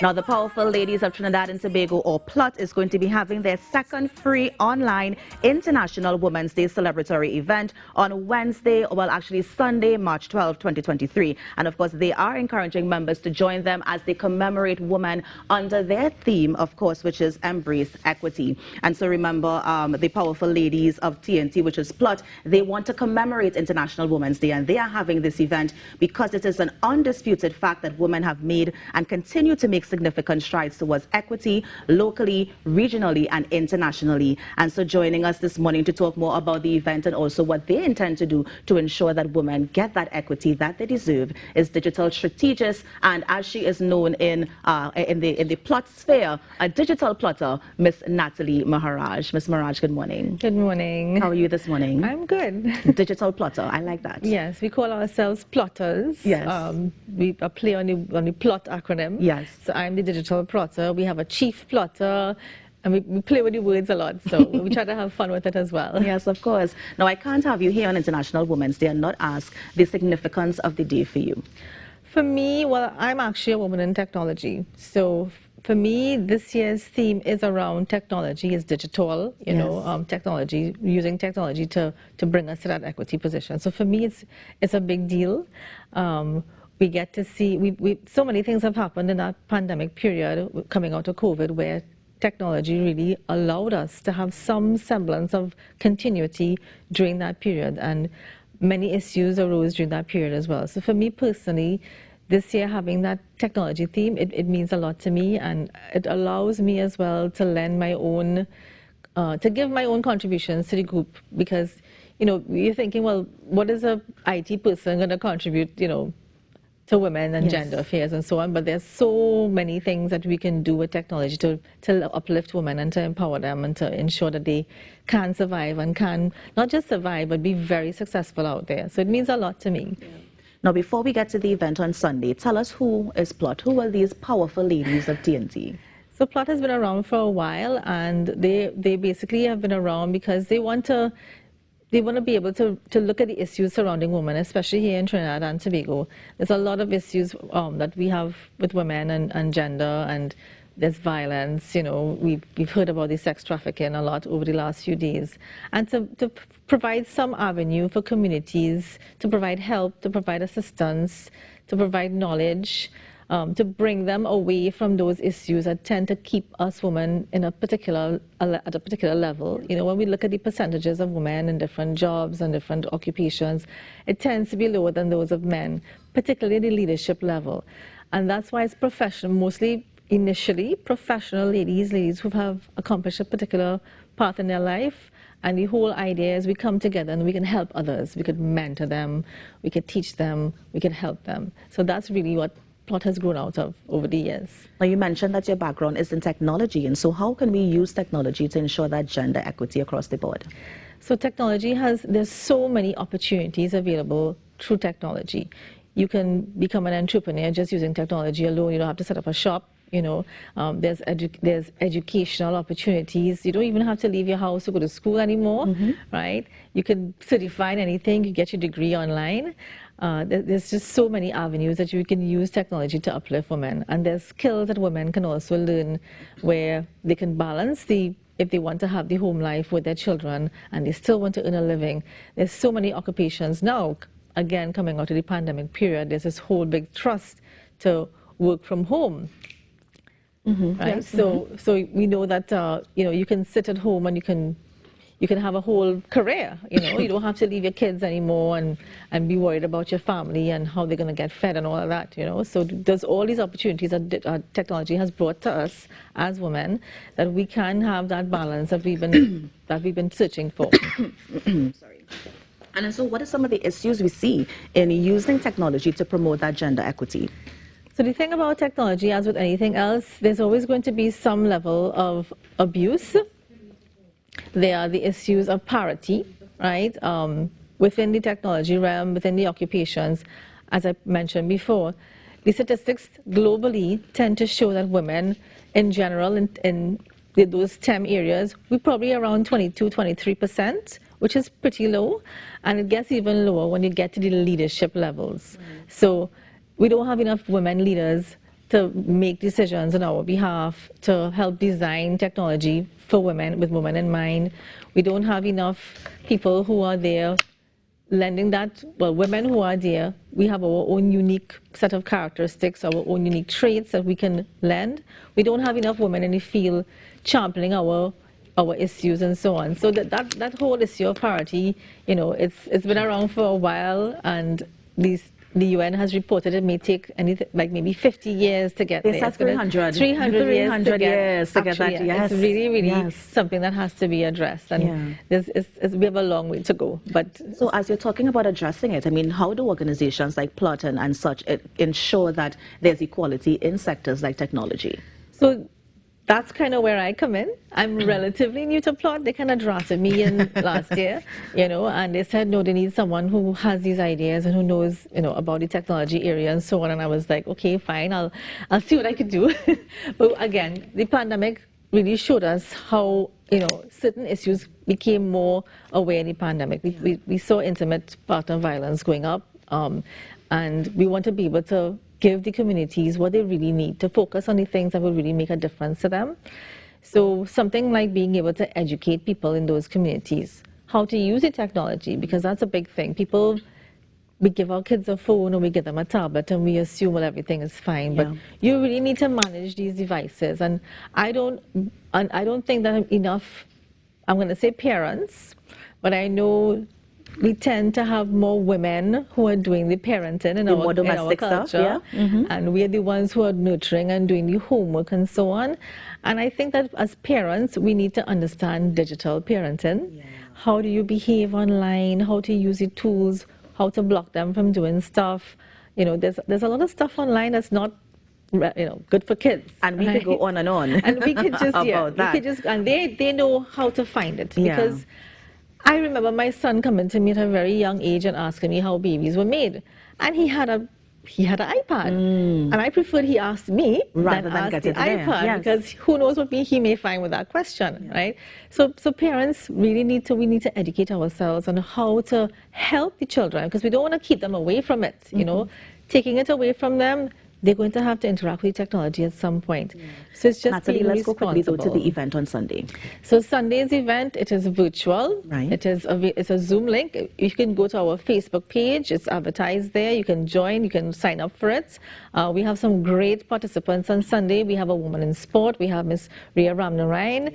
Now the powerful ladies of Trinidad and Tobago, or PLOTT, is going to be having their second free online International Women's Day celebratory event on Wednesday, well actually Sunday, March 12, 2023. And of course, they are encouraging members to join them as they commemorate women under their theme, of course, which is Embrace Equity. And so remember, the powerful ladies of TNT, which is PLOTT, they want to commemorate International Women's Day, and they are having this event because it is an undisputed fact that women have made and continue to make significant strides towards equity locally, regionally, and internationally. And so joining us this morning to talk more about the event and also what they intend to do to ensure that women get that equity that they deserve is digital strategist, and as she is known in the plot sphere, a digital plotter, Miss Natalie Maharaj. Miss Maharaj, good morning. Good morning. How are you this morning? I'm good. Digital plotter, I like that. Yes, we call ourselves plotters. Yes. We play on the PLOTT acronym. Yes. So I'm the digital plotter. We have a chief plotter, and we play with the words a lot. So we try to have fun with it as well. Yes, of course. Now, I can't have you here on International Women's Day and not ask the significance of the day for you. For me, well, I'm actually a woman in technology. So for me, this year's theme is around technology, is digital, you know, technology, using technology to bring us to that equity position. So for me, it's a big deal. We get to see, so many things have happened in that pandemic period coming out of COVID where technology really allowed us to have some semblance of continuity during that period, and many issues arose during that period as well. So for me personally, this year having that technology theme, it means a lot to me, and it allows me as well to lend my own, to give my own contributions to the group, because, you know, you're thinking, well, what is a IT person going to contribute, you know, to women and gender affairs and so on, but there's so many things that we can do with technology to uplift women and to empower them and to ensure that they can survive and can not just survive, but be very successful out there. So it means a lot to me. Yeah. Now, before we get to the event on Sunday, tell us who is PLOTT? Who are these powerful ladies of TNT? So PLOTT has been around for a while, and they basically have been around because they want to be able to look at the issues surrounding women, especially here in Trinidad and Tobago. There's a lot of issues that we have with women and gender, and there's violence. You know, we've heard about the sex trafficking a lot over the last few days. And to provide some avenue for communities, to provide help, to provide assistance, to provide knowledge, to bring them away from those issues that tend to keep us women in at a particular level. You know, when we look at the percentages of women in different jobs and different occupations, it tends to be lower than those of men, particularly the leadership level. And that's why it's professional, mostly initially professional ladies who have accomplished a particular path in their life. And the whole idea is we come together and we can help others. We could mentor them, we could teach them, we can help them. So that's really what PLOTT has grown out of over the years. Now, you mentioned that your background is in technology, and so how can we use technology to ensure that gender equity across the board? So technology there's so many opportunities available through technology. You can become an entrepreneur just using technology alone. You don't have to set up a shop. You know, there's educational opportunities. You don't even have to leave your house to go to school anymore, right? You can certify in anything. You get your degree online. There's just so many avenues that you can use technology to uplift women. And there's skills that women can also learn where they can balance if they want to have the home life with their children and they still want to earn a living. There's so many occupations now, again, coming out of the pandemic period, there's this whole big thrust to work from home. Right? Yes. So we know that you know, you can sit at home and you can have a whole career. You know, you don't have to leave your kids anymore and be worried about your family and how they're going to get fed and all of that. You know, so there's all these opportunities that technology has brought to us as women, that we can have that balance that we've been searching for. Sorry. And so, what are some of the issues we see in using technology to promote that gender equity? So the thing about technology, as with anything else, there's always going to be some level of abuse. There are the issues of parity, right? Within the technology realm, within the occupations, as I mentioned before, the statistics globally tend to show that women in general in those STEM areas, we're probably around 22, 23% which is pretty low, and it gets even lower when you get to the leadership levels. So we don't have enough women leaders to make decisions on our behalf, to help design technology for women, with women in mind. We don't have enough people who are there lending that, well, women who are there, we have our own unique set of characteristics, our own unique traits that we can lend. We don't have enough women in the field championing our issues and so on. So that whole issue of parity, you know, it's been around for a while, and the UN has reported it may take anything like maybe 50 years to get there. They said 300. 300 years to years to get that, yes. It's really something that has to be addressed, and we have a long way to go. But so as you're talking about addressing it, I mean, how do organizations like PLOTT and such ensure that there's equality in sectors like technology? So that's kind of where I come in. I'm relatively new to PLOTT. They kind of drafted me in last year, you know, and they said, no, they need someone who has these ideas and who knows, you know, about the technology area and so on. And I was like, okay, fine, I'll see what I can do. But again, the pandemic really showed us how, you know, certain issues became more aware in the pandemic. We saw intimate partner violence going up, and we want to be able to give the communities what they really need to focus on the things that will really make a difference to them. So something like being able to educate people in those communities, how to use the technology, because that's a big thing. We give our kids a phone or we give them a tablet and we assume that everything is fine, but you really need to manage these devices. And I don't think that enough, I'm going to say parents, but I know we tend to have more women who are doing the parenting in our culture, stuff, and we are the ones who are nurturing and doing the homework and so on. And I think that as parents, we need to understand digital parenting. How do you behave online? How to use the tools? How to block them from doing stuff? You know, there's a lot of stuff online that's not, you know, good for kids. And we could go on. And we could just and they know how to find it, because I remember my son coming to me at a very young age and asking me how babies were made, and he had an iPad, and I preferred he asked me rather than ask the iPad, because who knows what he may find with that question, right? So parents really need to educate ourselves on how to help the children, because we don't want to keep them away from it. You know, taking it away from them, they're going to have to interact with technology at some point. So it's just Natalie, let's go quickly to the event on Sunday. So Sunday's event, it is virtual. Right. It's a Zoom link. You can go to our Facebook page. It's advertised there. You can join. You can sign up for it. We have some great participants on Sunday. We have a woman in sport. We have Miss Ria Ramnarayan,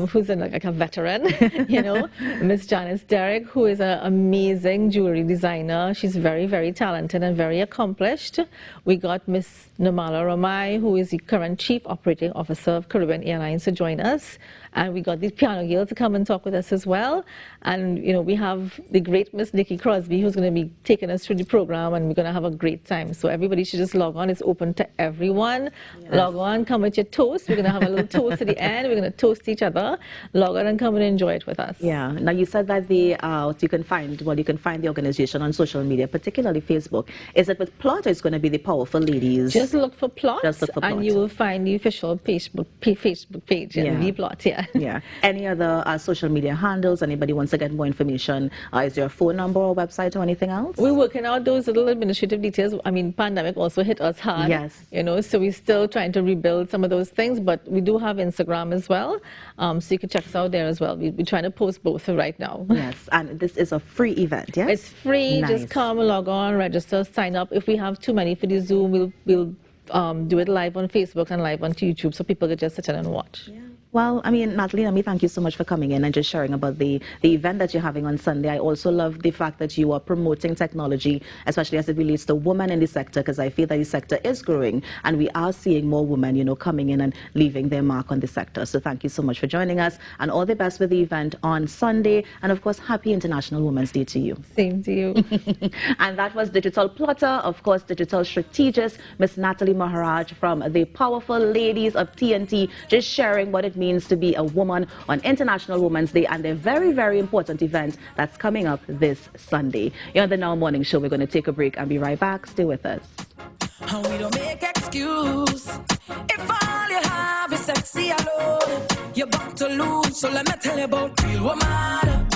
who's like a veteran. You know, Miss Janice Derrick, who is an amazing jewelry designer. She's very, very talented and very accomplished. We got Miss Namala Ramai, who is the current Chief Operating Officer of Caribbean Airlines, to join us. And we got the piano girl to come and talk with us as well. And, you know, we have the great Miss Nikki Crosby, who's going to be taking us through the program, and we're going to have a great time. So everybody should just log on. It's open to everyone. Log on, come with your toast. We're going to have a little toast at the end. We're going to toast each other. Log on and come and enjoy it with us. Yeah. Now, you said that you can find the organization on social media, particularly Facebook. Is it with PLOTT, or it's going to be the Powerful Ladies? Just look for PLOTT. Just look for PLOTT. And you will find the official Facebook page, the PLOTT, Yeah. Any other social media handles? Anybody wants to get more information? Is there a phone number or website or anything else? We're working out those little administrative details. I mean, pandemic also hit us hard. Yes. You know, so we're still trying to rebuild some of those things, but we do have Instagram as well. So you can check us out there as well. We're trying to post both right now. Yes. And this is a free event, yes? It's free. Nice. Just come, log on, register, sign up. If we have too many for the Zoom, we'll do it live on Facebook and live on YouTube, so people can just sit in and watch. Yeah. Well, I mean, Natalie, thank you so much for coming in and just sharing about the event that you're having on Sunday. I also love the fact that you are promoting technology, especially as it relates to women in the sector, because I feel that the sector is growing and we are seeing more women, you know, coming in and leaving their mark on the sector. So thank you so much for joining us, and all the best with the event on Sunday. And of course, happy International Women's Day to you. Same to you. And that was Digital Plotter, of course, Digital Strategist, Miss Natalie Maharaj from the Powerful Ladies of TNT, just sharing what it means to be a woman on International Women's Day and the very, very important event that's coming up this Sunday. You're on the Now Morning Show. We're going to take a break and be right back. Stay with us. And we don't make excuse. If all you have is sexy alone, you're about to lose. So let me tell you about real woman.